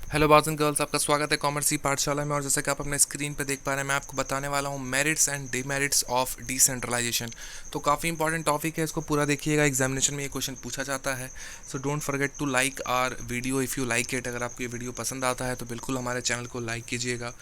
Hello boys and girls, आपका स्वागत है कॉमर्स की पाठशाला में। और जैसे कि आप अपने स्क्रीन पे देख पा रहे हैं, मैं आपको बताने वाला हूँ merits and demerits of decentralisation. तो काफ़ी इंपॉर्टेंट टॉपिक है, इसको पूरा देखिएगा, एग्जामिनेशन में ये क्वेश्चन पूछा जाता है। So don't forget to like our video if you like it. अगर आपको ये वीडियो पसंद आता है तो बिल्कुल हमारे चैनल को लाइक कीजिएगा,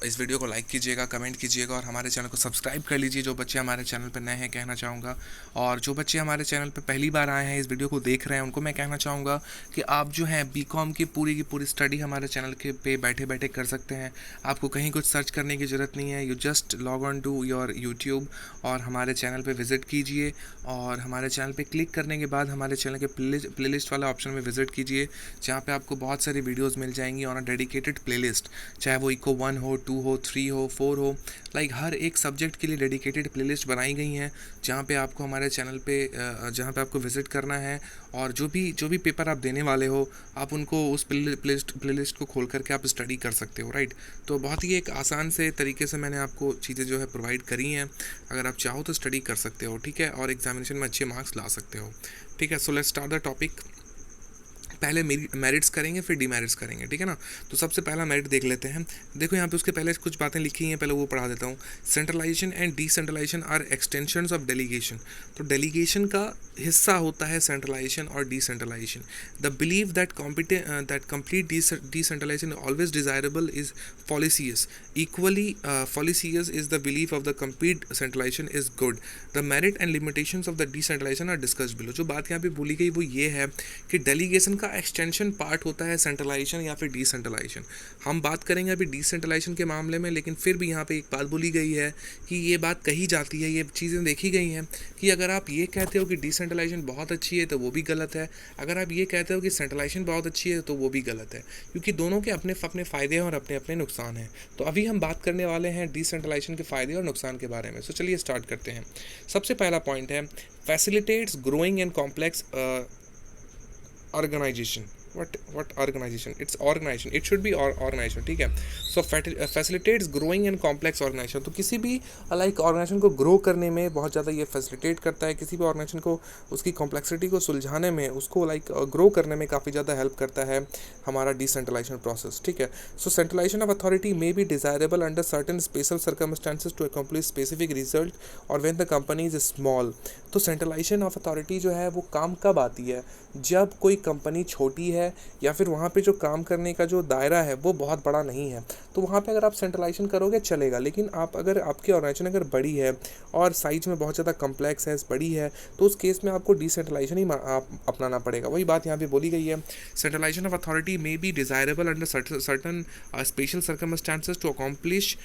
इस वीडियो को लाइक कीजिएगा, कमेंट कीजिएगा और हमारे चैनल को सब्सक्राइब कर लीजिए। जो बच्चे हमारे चैनल पर नए हैं कहना चाहूँगा, और जो बच्चे हमारे चैनल पर पहली बार आए हैं, इस वीडियो को देख रहे हैं, उनको मैं कहना चाहूँगा कि आप जो है बीकॉम की पूरी स्टडी हमारे चैनल के पे बैठे बैठे कर सकते हैं। आपको कहीं कुछ सर्च करने की ज़रूरत नहीं है। You just log on to your YouTube और हमारे चैनल पे विज़िट कीजिए, और हमारे चैनल पे क्लिक करने के बाद हमारे चैनल के प्लेलिस्ट वाला ऑप्शन में विज़िट कीजिए, जहाँ पे आपको बहुत सारी वीडियोस मिल जाएंगी ऑन अ डेडिकेटेड प्लेलिस्ट। चाहे वो इको 1 हो, 2 हो, 3 हो, 4 हो, लाइक हर एक सब्जेक्ट के लिए डेडिकेटेड प्लेलिस्ट बनाई गई हैं, जहाँ पे आपको हमारे चैनल पे जहाँ पे आपको विज़िट करना है, और जो भी पेपर आप देने वाले हो, आप उनको उस प्लेलिस्ट को खोल करके आप स्टडी कर सकते हो, राइट। तो बहुत ही एक आसान से तरीके से मैंने आपको चीज़ें जो है प्रोवाइड करी हैं। अगर आप चाहो तो स्टडी कर सकते हो, ठीक है, और एग्जामिनेशन में अच्छे मार्क्स ला सकते हो, ठीक है। So let's start the topic. पहले मेरिट्स करेंगे, फिर डीमेरिट्स करेंगे, ठीक है ना। तो सबसे पहला मेरिट देख लेते हैं। देखो यहाँ पे उसके पहले कुछ बातें लिखी हैं, पहले वो पढ़ा देता हूँ। Centralisation and decentralisation are extensions of delegation. तो डेलीगेशन का हिस्सा होता है सेंट्रलाइजेशन और decentralisation. The believe that complete decentralisation always desirable is fallacious. Equally fallacious is the belief of the complete centralisation is good. The merit and limitations of the decentralisation are discussed below. जो बात यहाँ पे बोली गई वो ये है कि डेलीगेशन का एक्सटेंशन पार्ट होता है सेंट्रलाइजेशन या फिर डिसेंट्रलाइजेशन। हम बात करेंगे अभी डिसेंट्रलाइजेशन के मामले में, लेकिन फिर भी यहाँ पे एक बात बोली गई है कि ये बात कही जाती है, ये चीज़ें देखी गई हैं कि अगर आप ये कहते हो कि डिसेंट्रलाइजेशन बहुत अच्छी है तो वो भी गलत है, अगर आप ये कहते हो कि सेंट्रलाइजेशन बहुत अच्छी है तो वो भी गलत है, क्योंकि दोनों के अपने अपने फ़ायदे हैं और अपने अपने नुकसान हैं। तो अभी हम बात करने वाले हैं डिसेंट्रलाइजेशन के फ़ायदे और नुकसान के बारे में। तो चलिए स्टार्ट करते हैं। सबसे पहला पॉइंट है facilitates growing and complex organization. What organization? It's organization, it should be organization, ठीक है। So facilitates growing and complex organisation. तो किसी भी लाइक ऑर्गेनाइजेशन को ग्रो करने में बहुत ज़्यादा ये फैसिलिटेट करता है, किसी भी ऑर्गेनाइजेशन को उसकी कॉम्प्लेक्सिटी को सुलझाने में, उसको लाइक ग्रो करने में काफ़ी ज़्यादा हेल्प करता है हमारा डिसेंट्रलाइजेशन प्रोसेस, ठीक है। So centralisation of authority may be desirable under certain special circumstances to accomplish specific result और when the company is small. तो सेंट्रलाइजेशन ऑफ अथॉरिटी जो है वो काम कब आती है? जब कोई कंपनी छोटी है या फिर वहाँ पे जो काम करने का जो दायरा है वो बहुत बड़ा नहीं है, तो वहाँ पे अगर आप सेंट्रलाइजेशन करोगे चलेगा। लेकिन आप अगर आपकी ऑर्गेनाइजेशन अगर बड़ी है और साइज में बहुत ज़्यादा कम्प्लेक्स है, बड़ी है, तो उस केस में आपको डिसेंट्रलाइजेशन ही आप अपनाना पड़ेगा। वही बात यहाँ पे बोली गई है, centralisation of authority may be desirable under certain special circumstances to accomplish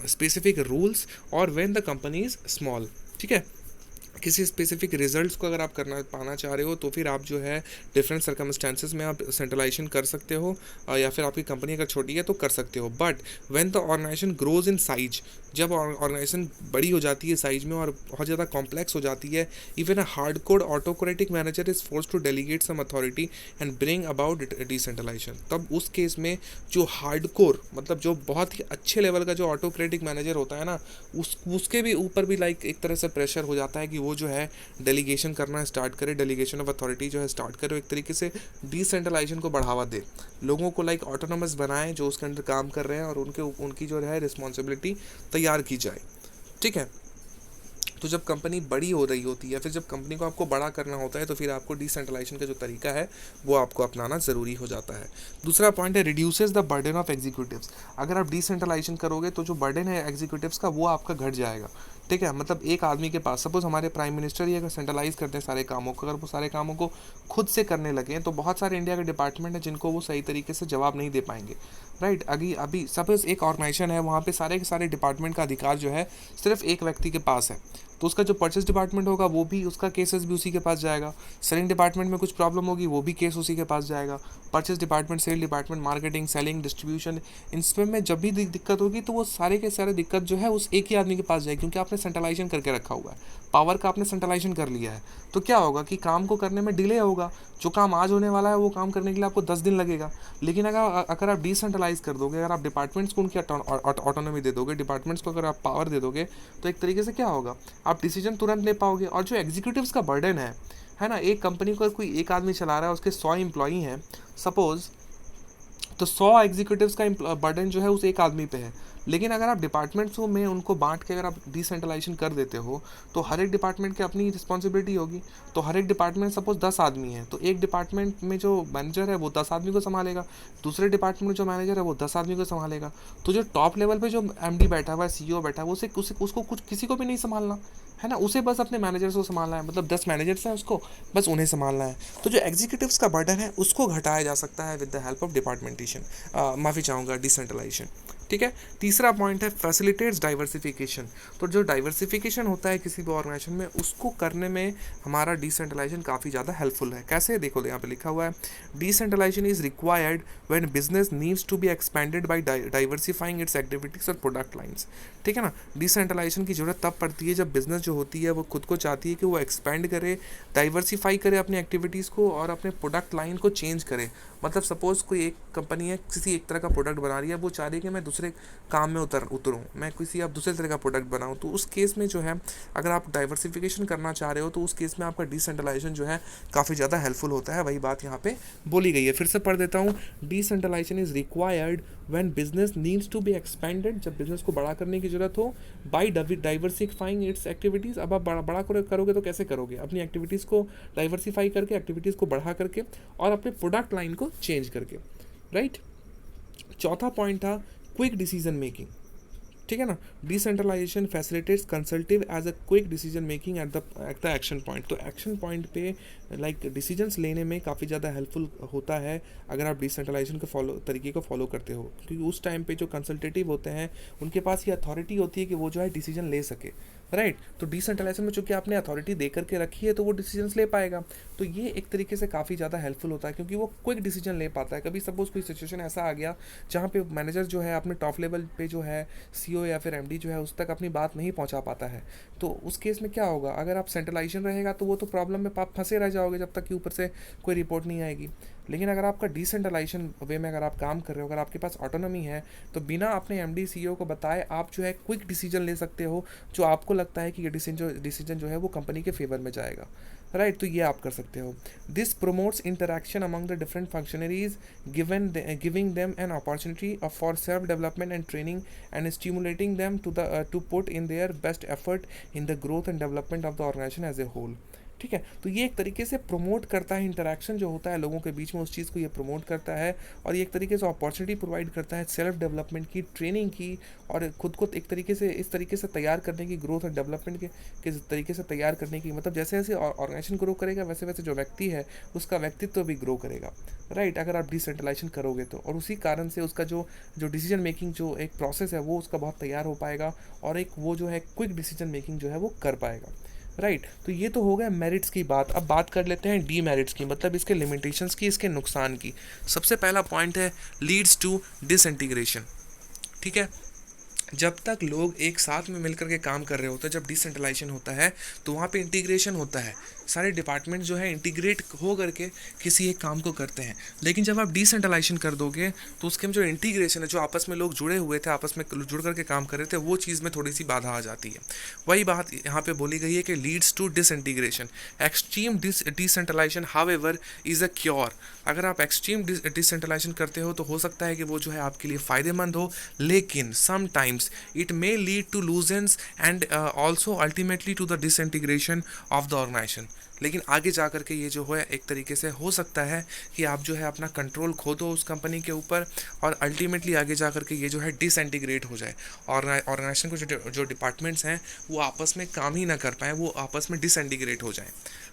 specific rules और when the company is small, ठीक है। किसी स्पेसिफिक रिजल्ट्स को अगर आप करना पाना चाह रहे हो तो फिर आप जो है डिफरेंट सर्कमस्टेंसेस में आप सेंट्रलाइजेशन कर सकते हो, या फिर आपकी कंपनी अगर छोटी है तो कर सकते हो। But when the organisation grows in size, जब ऑर्गेनाइजेशन बड़ी हो जाती है साइज में और बहुत ज़्यादा कॉम्प्लेक्स हो जाती है, even a hard code autocratic manager is force to delegate some authority and bring about decentralisation. तब उस केस में जो हार्ड कोर मतलब जो बहुत ही अच्छे लेवल का जो ऑटोक्रेटिक मैनेजर होता है ना, उसके भी ऊपर भी लाइक एक तरह से प्रेशर हो जाता है कि वो जो है डेलीगेशन करना स्टार्ट करे, डेलीगेशन ऑफ अथॉरिटी जो है स्टार्ट करे, एक तरीके से डिसेंट्रलाइजेशन को बढ़ावा दे, लोगों को लाइक ऑटोनोमस बनाए जो उसके अंदर काम कर रहे हैं, और उनकी जो है रिस्पॉन्सिबिलिटी तैयार की जाए, ठीक है। तो जब कंपनी बड़ी हो रही होती है, फिर जब कंपनी को आपको बड़ा करना होता है, तो फिर आपको डिसेंट्रलाइजेशन का जो तरीका है वो आपको अपनाना ज़रूरी हो जाता है। दूसरा पॉइंट है reduces the burden of executives. अगर आप डिसेंट्रलाइजेशन करोगे तो जो बर्डन है एग्जीक्यूटिव्स का वो आपका घट जाएगा, ठीक है। मतलब एक आदमी के पास, सपोज हमारे प्राइम मिनिस्टर ही अगर सेंट्रलाइज करते हैं सारे कामों को, अगर वो सारे कामों को खुद से करने लगे तो बहुत सारे इंडिया के डिपार्टमेंट हैं जिनको वो सही तरीके से जवाब नहीं दे पाएंगे, राइट। अभी सपोज एक ऑर्गेनाइजेशन है, वहाँ पे सारे के सारे डिपार्टमेंट का अधिकार जो है सिर्फ एक व्यक्ति के पास है, तो उसका जो परचेस डिपार्टमेंट होगा वो भी, उसका केसेस भी उसी के पास जाएगा। सेलिंग डिपार्टमेंट में कुछ प्रॉब्लम होगी वो भी केस उसी के पास जाएगा। Purchase department, sale department, marketing, selling, distribution, इनमें जब भी दिक्कत होगी तो वो सारे के सारे दिक्कत जो है उस एक ही आदमी के पास जाएगी, क्योंकि आपने सेंट्रलाइजेशन करके रखा हुआ है, पावर का आपने सेंट्रलाइजेशन कर लिया है। तो क्या होगा कि काम को करने में डिले होगा, जो काम आज होने वाला है वो काम करने के लिए आपको 10 दिन लगेगा। लेकिन अगर आप डिसेंट्रलाइज कर दोगे, अगर आप डिपार्टमेंट्स को उनकी ऑटोनॉमी दे दोगे, डिपार्टमेंट्स को अगर आप पावर दे दोगे, तो एक तरीके से क्या होगा, आप डिसीजन तुरंत ले पाओगे। और जो एग्जीक्यूटिव्स का बर्डन है ना, एक कंपनी को कोई एक आदमी चला रहा है, उसके 100 एम्प्लॉई हैं, सपोज तो 100 एग्जीक्यूटिव्स का बर्डन जो है उस एक आदमी पे है। लेकिन अगर आप डिपार्टमेंट्स में उनको बांट के अगर आप डिसेंट्रलाइजेशन कर देते हो तो हर एक डिपार्टमेंट की अपनी रिस्पॉन्सिबिलिटी होगी। तो हर एक डिपार्टमेंट सपोज 10 आदमी है तो एक डिपार्टमेंट में जो मैनेजर है वो 10 आदमी को संभालेगा, दूसरे डिपार्टमेंट में जो मैनेजर है वो 10 आदमी को संभालेगा। तो जो टॉप लेवल पे जो एमडी बैठा हुआ है, सीईओ बैठा हुआ है, उसको कुछ किसी को भी नहीं संभालना है ना, उसे बस अपने मैनेजर्स को संभालना है। मतलब 10 मैनेजर्स हैं उसको, बस उन्हें संभालना है। तो जो एग्जीक्यूटिव्स का बर्डन है उसको घटाया जा सकता है विद द हेल्प ऑफ डिपार्टमेंटेशन, माफ़ी चाहूँगा, डिसेंट्रलाइजेशन। ठीक है। तीसरा पॉइंट है फैसिलिटेट्स डाइवर्सिफिकेशन। तो जो डाइवर्सिफिकेशन होता है किसी भी ऑर्गेनाइजेशन में उसको करने में हमारा डिसेंट्रलाइजेशन काफ़ी ज़्यादा हेल्पफुल है। कैसे, देखो यहाँ पे लिखा हुआ है, decentralisation is required when business needs to be expanded by diversifying its activities और प्रोडक्ट लाइंस। ठीक है ना। डिसेंट्रलाइजेशन की जरूरत तब पड़ती है जब बिजनेस जो होती है वो खुद को चाहती है कि वो एक्सपेंड करे, डाइवर्सिफाई करे अपनी एक्टिविटीज़ को और अपने प्रोडक्ट लाइन को चेंज करे। मतलब सपोज कोई एक कंपनी है किसी एक तरह का प्रोडक्ट बना रही है, वो चाह रही है कि मैं दूसरे काम में उतरूँ, मैं किसी अब दूसरे तरह का प्रोडक्ट बनाऊँ। तो उस केस में जो है अगर आप डाइवर्सिफिकेशन करना चाह रहे हो तो उस केस में आपका डिसेंट्रलाइजेशन जो है काफ़ी ज़्यादा हेल्पफुल होता है। वही बात यहाँ पे बोली गई है, फिर से पढ़ देता हूँ। Decentralisation is required when business needs to be expanded, जब बिजनेस को बड़ा करने की जरूरत हो, बाई डाइवर्सिफाइंग इट्स एक्टिविटीज़। अब आप बड़ा करोगे तो कैसे करोगे, अपनी एक्टिविटीज़ को डाइवर्सिफाई करके, एक्टिविटीज़ को बढ़ा करके और अपने प्रोडक्ट लाइन को चेंज करके, राइट। चौथा पॉइंट था क्विक डिसीजन मेकिंग। ठीक है ना। Decentralisation facilitates consultative as a quick decision making at the action point. तो एक्शन पॉइंट पे लाइक डिसीजंस लेने में काफ़ी ज़्यादा हेल्पफुल होता है अगर आप डिसेंट्रलाइजेशन के तरीके को फॉलो करते हो, क्योंकि उस टाइम पे जो कंसल्टेटिव होते हैं उनके पास ये अथॉरिटी होती है कि वो जो है डिसीजन ले सके, राइट। तो डिसेंट्रलाइजेशन में चूंकि आपने अथॉरिटी दे करके रखी है तो वो डिसीजंस ले पाएगा। तो ये एक तरीके से काफ़ी ज़्यादा हेल्पफुल होता है क्योंकि वो क्विक डिसीजन ले पाता है। कभी सपोज कोई सिचुएशन ऐसा आ गया जहाँ पे मैनेजर जो है अपने टॉप लेवल पे जो है सीईओ या फिर एमडी जो है उस तक अपनी बात नहीं पहुँचा पाता है, तो उस केस में क्या होगा, अगर आप सेंट्रलाइजेशन रहेगा तो वो तो प्रॉब्लम में आप फंसे रह जाओगे जब तक कि ऊपर से कोई रिपोर्ट नहीं आएगी। लेकिन अगर आपका डिसेंट्रलाइजेशन वे में अगर आप काम कर रहे हो, अगर आपके पास ऑटोनॉमी है, तो बिना अपने एमडी सीईओ को बताए आप जो है क्विक डिसीजन ले सकते हो जो आपको लगता है कि ये डिसीजन जो है वो कंपनी के फेवर में जाएगा, राइट। तो ये आप कर सकते हो। This promotes interaction among the different functionaries giving them an opportunity for self development and training and stimulating them to put in their best effort in the growth and development of the organisation as a whole. ठीक है। तो ये एक तरीके से promote करता है, interaction जो होता है लोगों के बीच में उस चीज़ को ये प्रमोट करता है और ये एक तरीके से अपॉर्चुनिटी प्रोवाइड करता है सेल्फ डेवलपमेंट की, ट्रेनिंग की और खुद को एक तरीके से इस तरीके से तैयार करने की, ग्रोथ और डेवलपमेंट के तरीके से तैयार करने की। मतलब जैसे जैसे ऑर्गेनाइजेशन ग्रो करेगा वैसे वैसे जो व्यक्ति है उसका व्यक्तित्व भी ग्रो करेगा, राइट, अगर आप डिसेंट्रलाइजेशन करोगे तो। और उसी कारण से उसका जो डिसीजन मेकिंग जो एक प्रोसेस है वो उसका बहुत तैयार हो पाएगा और एक वो जो है क्विक डिसीजन मेकिंग जो है वो कर पाएगा, राइट। तो ये तो हो गया मेरिट्स की बात। अब बात कर लेते हैं डीमेरिट्स की, मतलब इसके लिमिटेशंस की, इसके नुकसान की। सबसे पहला पॉइंट है लीड्स टू डिसइंटीग्रेशन। ठीक है। जब तक लोग एक साथ में मिलकर के काम कर रहे होते हैं, जब डिसेंट्रलाइजेशन होता है तो वहाँ पे इंटीग्रेशन होता है, सारे डिपार्टमेंट जो है इंटीग्रेट हो करके किसी एक काम को करते हैं। लेकिन जब आप डिसेंट्रलाइजेशन कर दोगे तो उसके में जो इंटीग्रेशन है, जो आपस में लोग जुड़े हुए थे, आपस में जुड़ करके काम कर रहे थे, वो चीज़ में थोड़ी सी बाधा आ जाती है। वही बात यहाँ पे बोली गई है कि leads to disintegration. Extreme decentralisation however is a cure. अगर आप एक्सट्रीम डिसेंट्रलाइजेशन करते हो तो हो सकता है कि वो जो है आपके लिए फ़ायदेमंद हो, लेकिन sometimes it may lead to looseness and also ultimately to the disintegration of the organisation. लेकिन आगे जा कर के ये जो है एक तरीके से हो सकता है कि आप जो है अपना कंट्रोल खो दो उस कंपनी के ऊपर और अल्टीमेटली आगे जा कर के ये जो है डिसइंटीग्रेट हो जाए और ऑर्गेनाइजेशन को जो डिपार्टमेंट्स हैं वो आपस में काम ही ना कर पाएँ, वो आपस में डिसइंटीग्रेट हो जाएँ,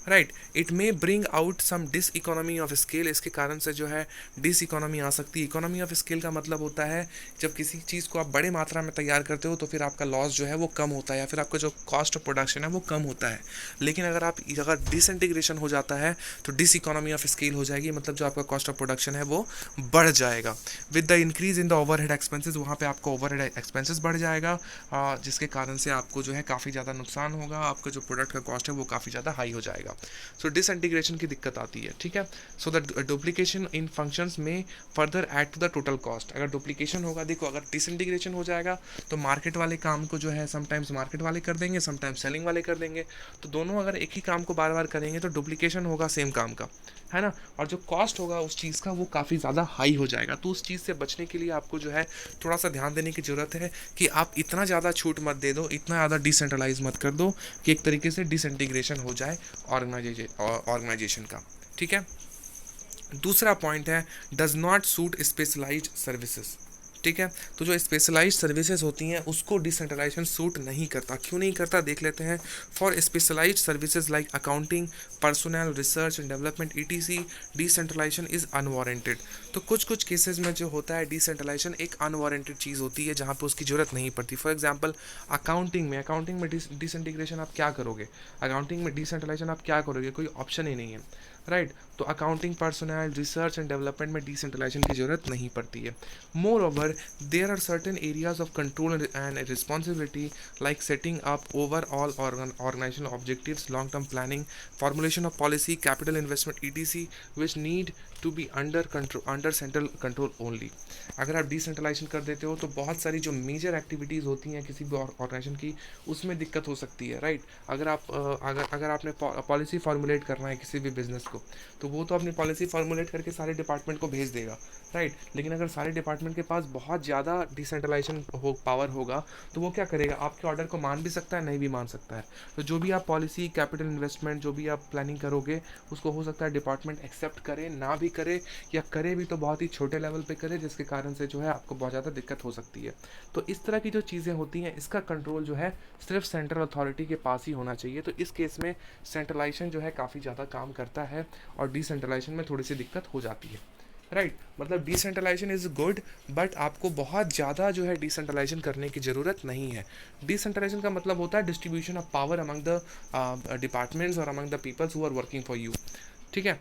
right. It may bring out some diseconomy of scale. इसके कारण से जो है डिस इकोनॉमी आ सकती है। इकोनॉमी ऑफ स्केल का मतलब होता है जब किसी चीज़ को आप बड़े मात्रा में तैयार करते हो तो फिर आपका लॉस जो है वो कम होता है या फिर आपका जो कॉस्ट ऑफ प्रोडक्शन है वो कम होता है। लेकिन अगर डिसइंटीग्रेशन हो जाता है तो डिस इकोनॉमी ऑफ स्केल हो जाएगी, मतलब जो आपका कॉस्ट ऑफ प्रोडक्शन है वो बढ़ जाएगा। With the increase in the overhead expenses, वहाँ पे आपका ओवरहेड एक्सपेंसेस बढ़ जाएगा जिसके कारण से आपको जो है काफ़ी ज़्यादा नुकसान होगा, आपका जो प्रोडक्ट का कॉस्ट है वो काफ़ी ज़्यादा हाई हो जाएगा। सो डिसइंटीग्रेशन की दिक्कत आती है, ठीक है। So the duplication in functions में further add to the total cost. अगर डुप्लीकेशन होगा, देखो अगर डिसइंटीग्रेशन हो जाएगा तो मार्केट वाले काम को जो है समटाइम्स मार्केट वाले कर देंगे, समटाइम्स सेलिंग वाले कर देंगे। तो दोनों अगर एक ही काम को बार बार बार करेंगे तो डुप्लीकेशन होगा सेम काम का, है ना, और जो कॉस्ट होगा उस चीज़ का वो काफ़ी ज़्यादा हाई हो जाएगा। तो उस चीज़ से बचने के लिए आपको जो है थोड़ा सा ध्यान देने की ज़रूरत है कि आप इतना ज़्यादा छूट मत दे दो, इतना ज़्यादा डिसेंट्रलाइज मत कर दो कि एक तरीके से डिसइंटीग्रेशन हो जाए ऑर्गेनाइजेशन का, ठीक है। दूसरा पॉइंट है does not suit specialised services, ठीक है। तो जो स्पेशलाइज्ड सर्विसेज होती हैं उसको डिसेंट्रलाइजेशन सूट नहीं करता। क्यों नहीं करता देख लेते हैं। For specialised services like accounting, personnel, research and development ETC, decentralisation is unwarranted. तो कुछ कुछ केसेस में जो होता है डिसेंट्रलाइजेशन एक अनवारंटेड चीज़ होती है जहाँ पे उसकी ज़रूरत नहीं पड़ती। फॉर एग्जांपल अकाउंटिंग में डिसेंटीग्रेशन आप क्या करोगे, अकाउंटिंग में डिसेंट्रलाइजेशन आप क्या करोगे, कोई ऑप्शन ही नहीं है, राइट। तो accounting, personnel, research and development में डिसेंट्रलाइजेशन की ज़रूरत नहीं पड़ती है। More over there are certain areas of control and responsibility like setting up overall organizational objectives, long-term planning, formulation of policy, capital investment ETC which need to be under central control only। अगर आप decentralisation कर देते हो तो बहुत सारी जो major activities होती हैं किसी भी ऑर्गेनाइजेशन की उसमें दिक्कत हो सकती है, राइट। अगर आपने पॉलिसी फार्मूलेट करना है किसी भी बिजनेस को तो वो तो अपनी पॉलिसी फार्मूलेट करके सारे डिपार्टमेंट को भेज देगा, राइट। लेकिन अगर सारे डिपार्टमेंट के पास बहुत ज़्यादा डिसेंट्रलाइजेशन पावर होगा तो वो क्या करेगा, आपके ऑर्डर को मान भी सकता है, नहीं भी मान सकता है। तो जो भी आप पॉलिसी, कैपिटल इन्वेस्टमेंट, जो भी आप प्लानिंग करोगे उसको हो सकता है डिपार्टमेंट एक्सेप्ट करे, ना भी करे, या करे भी तो बहुत ही छोटे लेवल पे करे जिसके कारण से जो है आपको बहुत ज़्यादा दिक्कत हो सकती है। तो इस तरह की जो चीज़ें होती हैं इसका कंट्रोल जो है सिर्फ सेंट्रल अथॉरिटी के पास ही होना चाहिए। तो इस केस में सेंट्रलाइजेशन जो है काफ़ी ज़्यादा काम करता है और डिसेंट्रलाइजेशन में थोड़ी सी दिक्कत हो जाती है, राइट। मतलब डिसेंट्रलाइजेशन इज़ गुड बट आपको बहुत ज़्यादा जो है डिसेंट्रलाइजेशन करने की ज़रूरत नहीं है। डिसेंट्रलाइजेशन का मतलब होता है distribution of power among the departments और among the peoples who are working for you, ठीक है।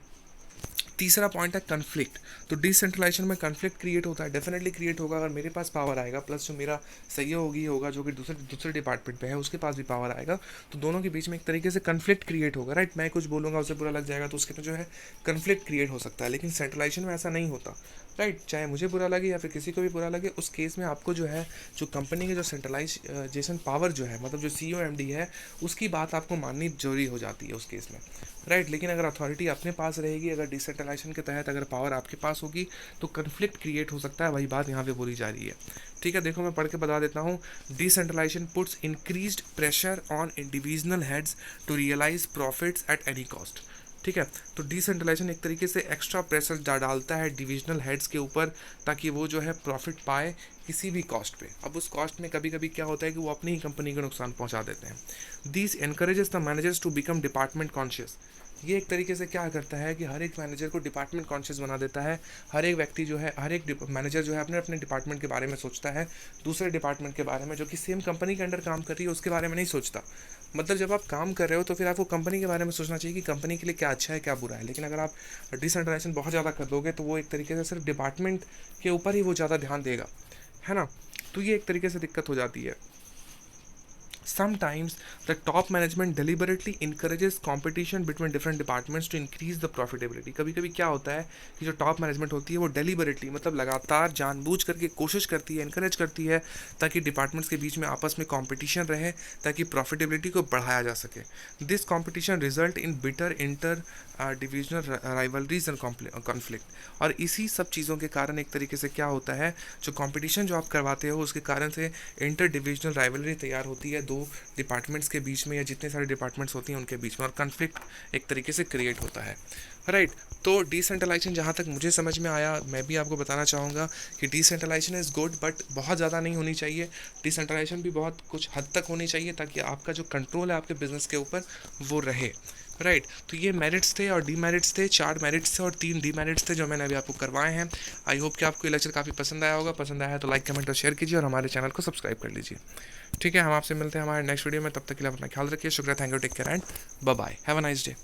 तीसरा पॉइंट है कन्फ्लिक्ट। तो डिसेंट्रलाइजेशन में कन्फ्लिक्ट क्रिएट होता है, डेफिनेटली क्रिएट होगा। अगर मेरे पास पावर आएगा प्लस जो मेरा सहयोगी होगा जो कि दूसरे डिपार्टमेंट पे है उसके पास भी पावर आएगा तो दोनों के बीच में एक तरीके से कन्फ्लिक्ट क्रिएट होगा, राइट। मैं कुछ बोलूँगा उसे बुरा लग जाएगा तो उसके में जो है कन्फ्लिक्ट क्रिएट हो सकता है। लेकिन सेंट्रलाइजेशन में ऐसा नहीं होता, राइट। चाहे मुझे बुरा लगे या फिर किसी को भी बुरा लगे, उस केस में आपको जो है जो कंपनी के जो सेंट्रलाइजेशन पावर जो है मतलब जो CEO MD है उसकी बात आपको माननी जरूरी हो जाती है उस केस में, राइट। लेकिन अगर अथॉरिटी अपने पास रहेगी, अगर डिसेंट्रलाइजेशन के तहत अगर पावर आपके पास होगी तो कन्फ्लिक्ट क्रिएट हो सकता है। वही बात यहाँ पे बोली जा रही है, ठीक है। देखो मैं पढ़ के बता देता हूँ। Decentralisation puts increased pressure on individual heads to realise profits at any cost, ठीक है। तो डिसेंट्रलाइजेशन एक तरीके से एक्स्ट्रा प्रेशर डालता है डिविजनल हेड्स के ऊपर ताकि वो जो है प्रॉफिट पाए किसी भी कॉस्ट पे। अब उस कॉस्ट में कभी कभी क्या होता है कि वो अपनी ही कंपनी को नुकसान पहुंचा देते हैं। This encourages the managers to become department conscious. ये एक तरीके से क्या करता है कि हर एक मैनेजर को डिपार्टमेंट कॉन्शियस बना देता है। हर एक व्यक्ति जो है, हर एक मैनेजर जो है अपने अपने डिपार्टमेंट के बारे में सोचता है, दूसरे डिपार्टमेंट के बारे में जो कि सेम कंपनी के अंडर काम कर रही है उसके बारे में नहीं सोचता। मतलब जब आप काम कर रहे हो तो फिर आपको कंपनी के बारे में सोचना चाहिए कि कंपनी के लिए क्या अच्छा है क्या बुरा है। लेकिन अगर आप डिसेंट्रलाइजेशन बहुत ज़्यादा कर दोगे तो वो एक तरीके से सिर्फ डिपार्टमेंट के ऊपर ही वो ज़्यादा ध्यान देगा, है ना। तो ये एक तरीके से दिक्कत हो जाती है। Sometimes the top management deliberately encourages competition between different departments to increase the profitability। कभी कभी क्या होता है कि जो टॉप मैनेजमेंट होती है वो deliberately मतलब लगातार जानबूझ करके कोशिश करती है, encourage करती है ताकि डिपार्टमेंट्स के बीच में आपस में competition रहे ताकि profitability को बढ़ाया जा सके। This competition result in bitter inter divisional rivalries and conflict. और इसी सब चीज़ों के कारण एक तरीके से क्या होता है, जो कंपटीशन जो आप करवाते हो उसके कारण से इंटर डिविजनल राइवलरी तैयार होती है दो डिपार्टमेंट्स के बीच में या जितने सारे डिपार्टमेंट्स होती हैं उनके बीच में, और कॉन्फ्लिक्ट एक तरीके से क्रिएट होता है, राइट। तो डिसेंट्रलाइजेशन जहाँ तक मुझे समझ में आया, मैं भी आपको बताना चाहूँगा कि डिसेंट्रलाइजेशन इज़ गुड बट बहुत ज़्यादा नहीं होनी चाहिए। डिसेंट्रलाइजेशन भी बहुत कुछ हद तक होनी चाहिए ताकि आपका जो कंट्रोल है आपके बिजनेस के ऊपर वो रहे, राइट। तो ये मेरिट्स थे और डीमेरिट्स थे, 4 मेरिट्स थे और 3 डीमेरिट्स थे जो मैंने अभी आपको करवाए हैं। आई होप कि आपको ये लेक्चर काफ़ी पसंद आया होगा। पसंद आया तो लाइक कमेंट और शेयर कीजिए और हमारे चैनल को सब्सक्राइब कर लीजिए, ठीक है। हम आपसे मिलते हैं हमारे नेक्स्ट वीडियो में, तब तक के लिए अपना ख्याल रखिए। शुक्रिया, thank you, take care and bye bye, have a nice day.